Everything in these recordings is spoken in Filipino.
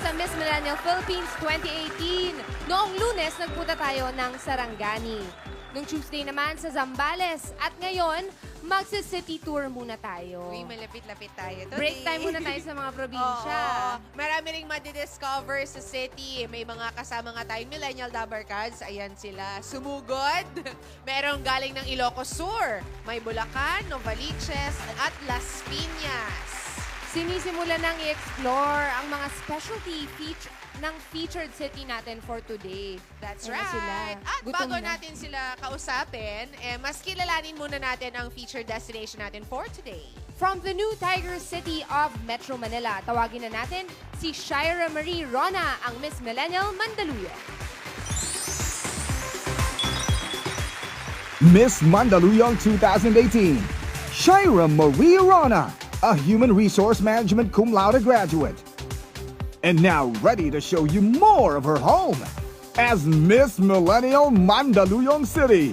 sa Miss Millennial Philippines 2018. Noong Lunes, nagpunta tayo ng Sarangani. Noong Tuesday naman sa Zambales. At ngayon, magsa-city tour muna tayo. Uy, malapit-lapit tayo. Break time muna tayo sa mga probinsya. Oo. Marami ring madidiscover sa city. May mga kasama nga tayong millennial Dabarkads. Ayan sila. Sumugod. Merong galing ng Ilocos Sur. May Bulacan, Novaliches, at Las Piñas. Sinisimula nang i-explore ang mga specialty ng featured city natin for today. That's Ayan na right. sila. At Gutom bago na. natin sila kausapin, mas kilalanin muna natin ang featured destination natin for today. From the new Tiger City of Metro Manila, tawagin na natin si Shira Marie Rona, ang Miss Millennial Mandaluyong. Miss Mandaluyong 2018, Shira Marie Rona, a Human Resource Management cum laude graduate. And now ready to show you more of her home as Miss Millennial Mandaluyong City.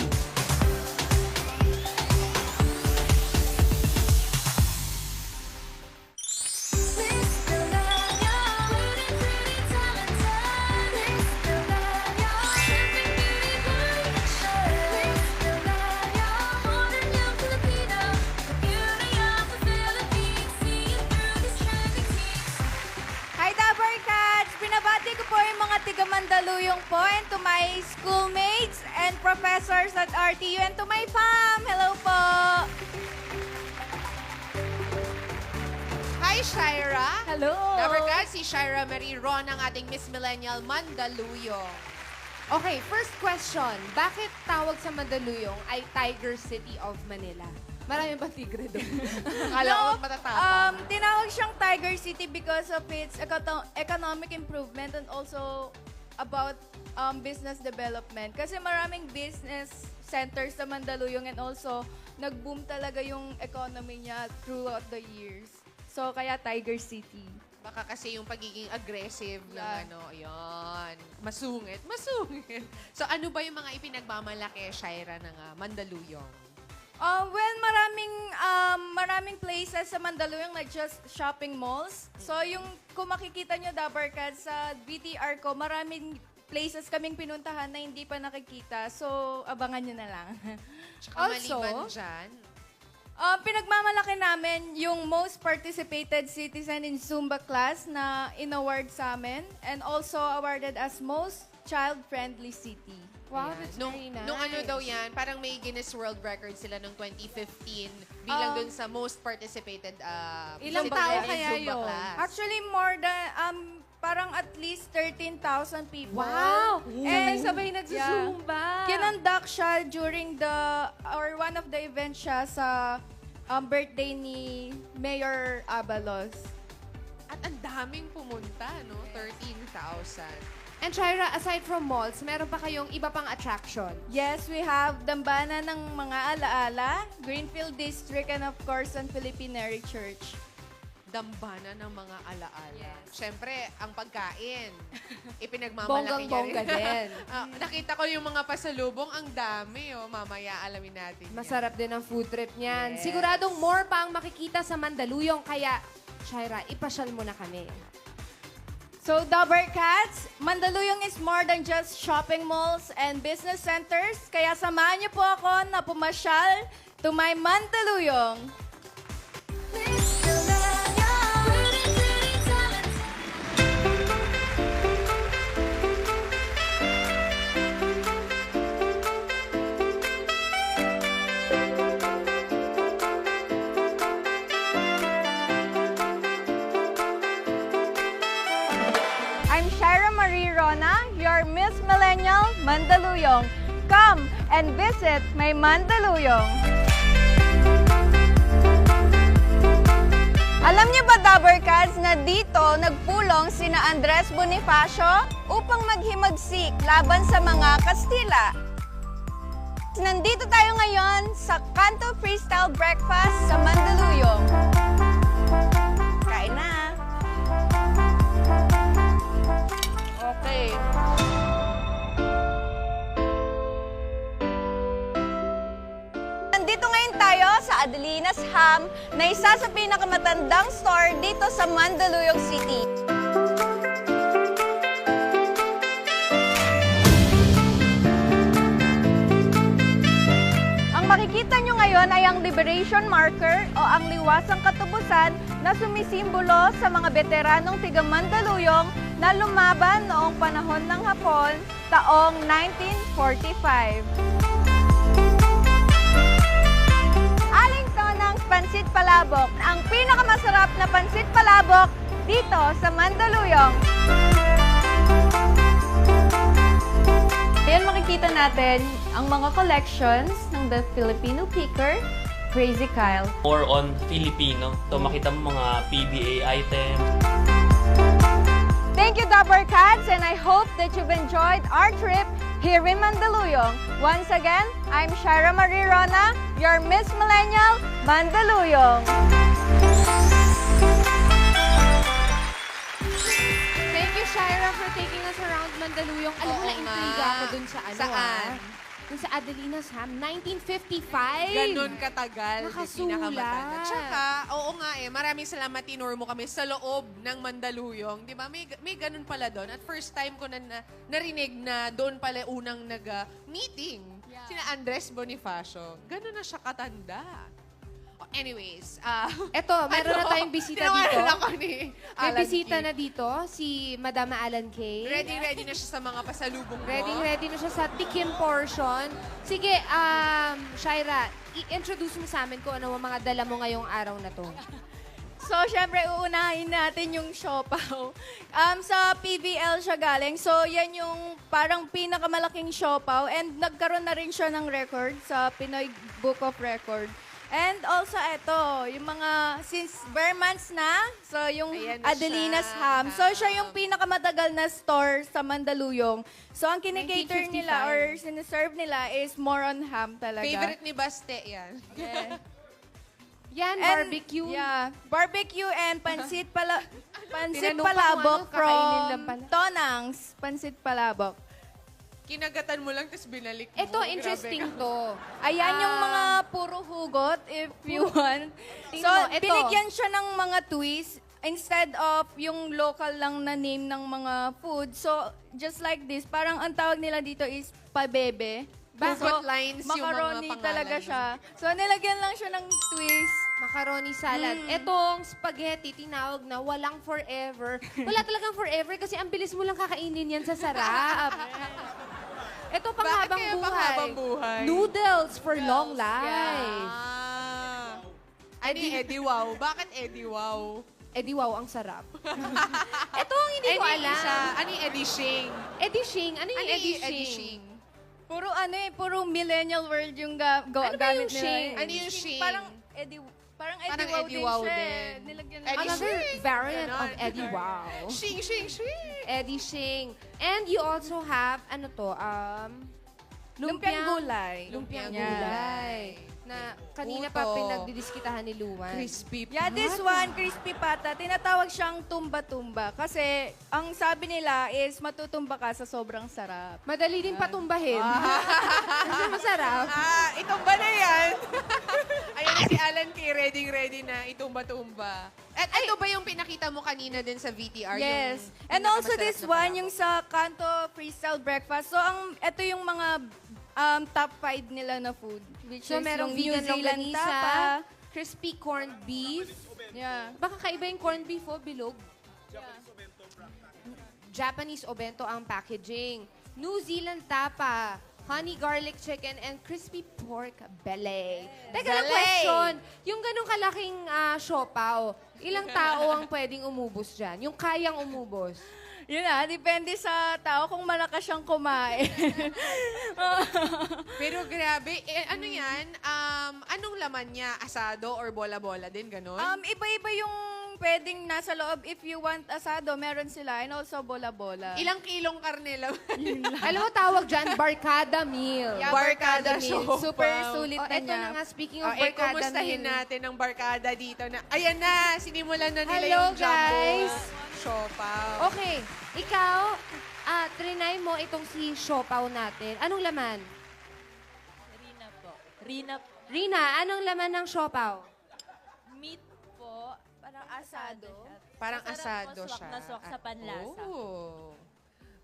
Hi, Dabarkads! Pinabati ko po yung mga tiga Mandaluyong po and to my schoolmates and professors at RTU and to my fam! Hello po! Hi, Shira! Hello! Dabarkads, si Shira Marie Ron, ang ating Miss Millennial Mandaluyong. Okay, first question. Bakit tawag sa Mandaluyong ay Tiger City of Manila? Marami ba tigre doon? Akala ko matatapang. Tinawag siyang Tiger City because of its economic improvement and also about business development. Kasi maraming business centers sa Mandaluyong and also nag-boom talaga yung economy niya throughout the years. So, kaya Tiger City. Baka kasi yung pagiging aggressive ng Yeah. yan. Masungit. So ano ba yung mga ipinagmamalaki, Shira, ng Mandaluyong? Well, maraming places sa Mandaluyong, like just shopping malls. So, yung kung makikita nyo, Dabarkads, sa BTR ko, maraming places kaming pinuntahan na hindi pa nakikita. So, abangan nyo na lang. Tsaka Also, maliban dyan, pinagmamalaki namin yung most participated citizen in Zumba class na in-award sa amin and also awarded as most child-friendly city. Wow, ayan. that's nung, very nice. Nung ano daw yan, parang may Guinness World Record sila noong 2015 bilang dun sa most participated Ilang Zumba tao class. kaya Zumba yun? class. Actually, more than, parang at least 13,000 people. Wow! And Sabay nagsusumba. Kinonduct siya during one of the events siya sa birthday ni Mayor Abalos. At ang daming pumunta, no? 13,000. And Shira, aside from malls, meron pa kayong iba pang attraction? Yes, we have Dambana ng mga alaala, Greenfield District, and of course, San Filipinary Church. Dambana ng mga alaala. Siyempre, ang pagkain. Ipinagmamalaki niya rin. Bonggang-bongga din. Nakita ko yung mga pasalubong, ang dami. Oh. Mamaya alamin natin. yan. Masarap din ang food trip niyan. Yes. Siguradong more pa ang makikita sa Mandaluyong. Kaya, Shira, ipasyal mo na kami. So, Dabarkads, Mandaluyong is more than just shopping malls and business centers. Kaya samahan niyo po ako na pumasyal to my Mandaluyong. I'm Shira Marie Rona, your Miss Millennial Mandaluyong. Come and visit my Mandaluyong. Alam niyo ba, Dabarkads, na dito nagpulong sina Andres Bonifacio upang maghimagsik laban sa mga Kastila? Nandito tayo ngayon sa Kanto Freestyle Breakfast sa Mandaluyong. Kain na! Okay. Nandito ngayon tayo sa Adelina's Ham na isa sa pinakamatandang store dito sa Mandaluyong City. ngayon ay ang Liberation Marker o ang liwasang katubusan na sumisimbolo sa mga veteranong tiga Mandaluyong na lumaban noong panahon ng Hapon taong 1945. Aling to ng Pansit Palabok, ang pinakamasarap na Pansit Palabok dito sa Mandaluyong. Ayan, makikita natin ang mga collections ng The Filipino Picker, Crazy Kyle. More on Filipino. So makita mo mga PBA items. Thank you, Dabber Cats, and I hope that you've enjoyed our trip here in Mandaluyong. Once again, I'm Shaira Marie Rona, your Miss Millennial Mandaluyong. Thank you, Shaira, for taking us around Mandaluyong. Alam mo, Oo na-intriga nga. ako dun sa ano, Saan? Dun sa Adelina's Ham, 1955. Ganon katagal. Nakasulat. Pinakamatanda. Tsaka, oo nga maraming salamat, tinur mo kami sa loob ng Mandaluyong. Di ba? May ganon pala doon. At first time ko na narinig na doon pala unang nag-meeting. Sina Andres Bonifacio. Ganon na siya katanda. Anyways, Eto, meron na tayong bisita dito. Tinawanan ako ni May Alan bisita Key. na dito, si Madama Alan Kay. Ready na siya sa mga pasalubong mo. Ready na siya sa tikim portion. Sige, Shaira, i-introduce mo sa amin kung ano ang mga dala mo ngayong araw na to. So, syempre, uunahin natin yung siopaw. Sa PVL siya galing. So, yan yung parang pinakamalaking siopaw. And nagkaroon na rin siya ng record sa Pinoy Book of Record. And also, ito, yung mga, since bare months na, so yung Ayan na Adelina's siya. Ham. So, siya yung pinakamatagal na store sa Mandaluyong. So, ang kinikater 1955. nila or siniserve nila is more on ham talaga. Favorite ni Baste yan. Yeah. Yan, And, barbecue. Yeah, barbecue and pansit pansit Tinanong pa palabok kung ano, kakainin from lang pala. Tonang's Pansit Palabok. Kinagatan mo lang, tapos binalik mo. Ito, Grabe interesting ka. to. Ayan yung mga puro hugot if you want. Tingnan So, mo, ito. binigyan siya ng mga twist instead of yung local lang na name ng mga food. So, just like this, parang ang tawag nila dito is pabebe. Hugot lines yung mga macaroni pangalan. talaga siya. So, nilagyan lang siya ng twist. Macaroni salad. Etong spaghetti, tinawag na walang forever. Wala talagang forever kasi ang bilis mo lang kakainin yan sa sarap. Ito panghabang Bakit kaya buhay. panghabang buhay? Noodles for long life. Ano yung Eddie Wow? Bakit Eddie Wow? Eh di wow, ang sarap. Ito ang hindi ko alam. Ano yung Eddie Shing? Eddie Shing. Ano yung Ano Eddie yung Eddie Shing? Shing? Puro millennial world yung Ano ba gamit yung nila. shing? Ano yung shing? Parang Eddie Parang Wow Eddie din Wow siya. din. Nilagyan Eddie Another Shing. variant Ganon. of Eddie Wow. Shing, shing, shing. Eddie Shing. And you also have, ano to, Lumpiang gulay. Lumpiang Yeah. gulay. Na kanina pa Puto. pinagdidiskitahan ni Luan. Crispy Yeah, this one, crispy pata, tinatawag siyang tumba-tumba. Kasi ang sabi nila is matutumba ka sa sobrang sarap. Madali din patumbahin. Kasi masarap. Itong ba na yan? Ayun na si Alan Kay, ready na itumba-tumba. At ito ba yung pinakita mo kanina din sa VTR? Yes. Yung And also pinakamasarap this na one, palabok? yung sa Kanto Freestyle Breakfast. So, ito yung mga top 5 nila na food. Which So, is merong yung New vegan Zealand longganisa, tapa. crispy corned beef. Yeah. Baka kaiba yung corned beef o bilog. Japanese obento ang packaging. New Zealand tapa, honey garlic chicken, and crispy pork belly. Teka lang, Belly. question. Yung ganong kalaking siopaw, ilang tao ang pwedeng umubos dyan? Yung kayang umubos? Yun depende sa tao kung malakas siyang kumain. Pero grabe, ano yan? Anong laman niya? Asado or bola-bola din, ganon? Iba-iba yung pwedeng nasa loob. If you want asado, meron sila. And also bola-bola. Ilang kilong karne lang? Alam mo, tawag dyan, barkada meal. Yeah, Barkada meal. siopaw. Super sulit na Eto niya. na nga, speaking of barkada kumustahin meal. natin ang barkada dito na, ayan na, sinimulan na nila Hello, yung jumbo. guys. Siopaw. Okay, ikaw, trinay mo itong si siopaw natin. Anong laman? Rina po. Rina po. Rina, anong laman ng siopaw? Meat po. Parang asado. Parang Masarap asado po, siya. swak na swak sa panlasa. Oh.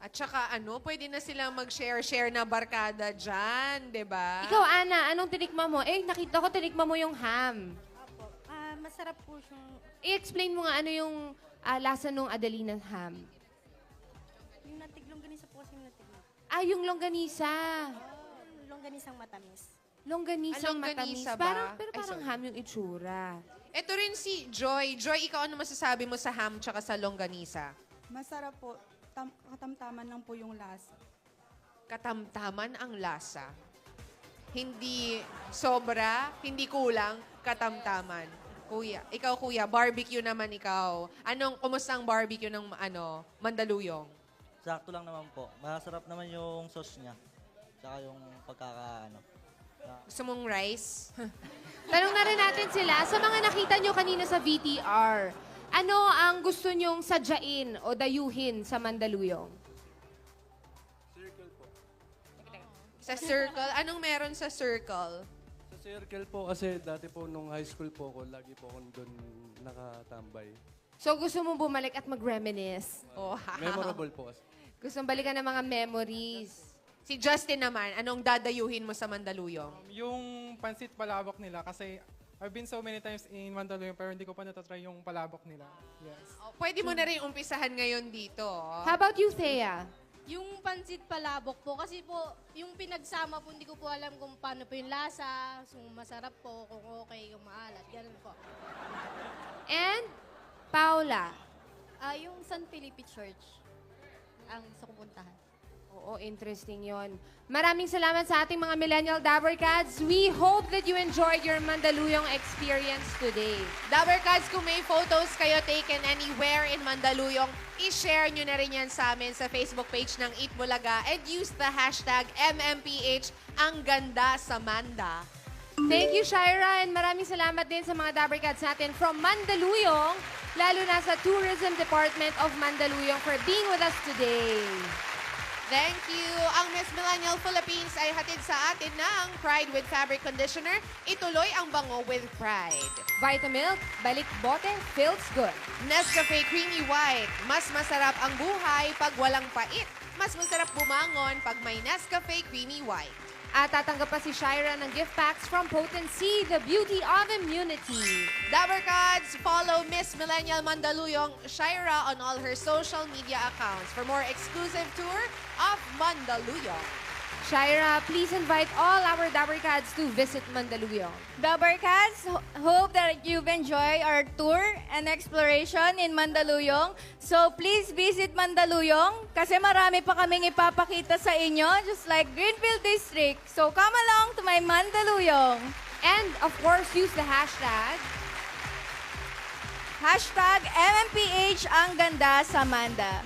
At saka pwede na silang mag-share na barkada dyan, di ba? Ikaw, Ana, anong tinikman mo? Nakita ko tinikman mo yung ham. Opo. Masarap po siyang... I-explain mo nga ano yung lasa ng Adelina's ham. Yung longganisa po kasi yung natig. Yung longganisa. Longganisang matamis. Longganisang Longganisa matamis. ba? Pero Ay, parang sorry. ham yung itsura. Ito rin si Joy. Joy, ikaw ano masasabi mo sa ham tsaka sa longganisa? Masarap po. Katamtaman lang po yung lasa. Katamtaman ang lasa. Hindi sobra, hindi kulang, katamtaman. Ikaw kuya, barbecue naman ikaw. Kumusta ang barbecue ng Mandaluyong? Sakto lang naman po. Masarap naman yung sauce niya. Tsaka yung Gusto mong rice? Tanong na rin natin sila, sa mga nakita nyo kanina sa VTR, ano ang gusto nyong sadyain o dayuhin sa Mandaluyong? Circle po. Sa circle? Anong meron sa circle? Sa circle po kasi dati po nung high school po ako, lagi po ako doon nakatambay. So gusto mong bumalik at mag-reminisce? Oh, Memorable po kasi. Gusto mong balikan ng mga memories? Si Justin naman, anong dadayuhin mo sa Mandaluyong? Yung pansit palabok nila kasi I've been so many times in Mandaluyong pero hindi ko pa natatry yung palabok nila. Yes. Pwede mo na rin umpisahan ngayon dito. How about you, Thea? Yung pansit palabok po, kasi po, yung pinagsama po, hindi ko po alam kung paano po yung lasa, kung masarap po, kung okay, kung maalat, ganun po. And Paula? Yung San Felipe Church ang gusto kong puntahan. Oo, interesting yon. Maraming salamat sa ating mga Millennial Dabbercats. We hope that you enjoyed your Mandaluyong experience today. Dabbercats, kung may photos kayo taken anywhere in Mandaluyong, i-share nyo na rin yan sa amin sa Facebook page ng Eat Bulaga and use the hashtag MMPH ang ganda sa Manda. Thank you, Shira, and maraming salamat din sa mga Dabbercats natin from Mandaluyong, lalo na sa Tourism Department of Mandaluyong for being with us today. Thank you. Ang Miss Millennial Philippines ay hatid sa atin ng Pride with Fabric Conditioner. Ituloy ang bango with Pride. Vitamilk, balik bote, feels good. Nescafe Creamy White. Mas masarap ang buhay pag walang pait. Mas masarap bumangon pag may Nescafe Creamy White. At tatanggap pa si Shira ng gift packs from Potency, the beauty of immunity. Dabbercats, follow Miss Millennial Mandaluyong Shira on all her social media accounts for more exclusive tour of Mandaluyong. Shira, please invite all our Dabbercats to visit Mandaluyong. Dabbercats, hope that you've enjoyed our tour and exploration in Mandaluyong. So please visit Mandaluyong kasi marami pa kaming ipapakita sa inyo, just like Greenfield District. So come along to my Mandaluyong. And of course, use the hashtag Hashtag MMPH ang ganda sa Manda.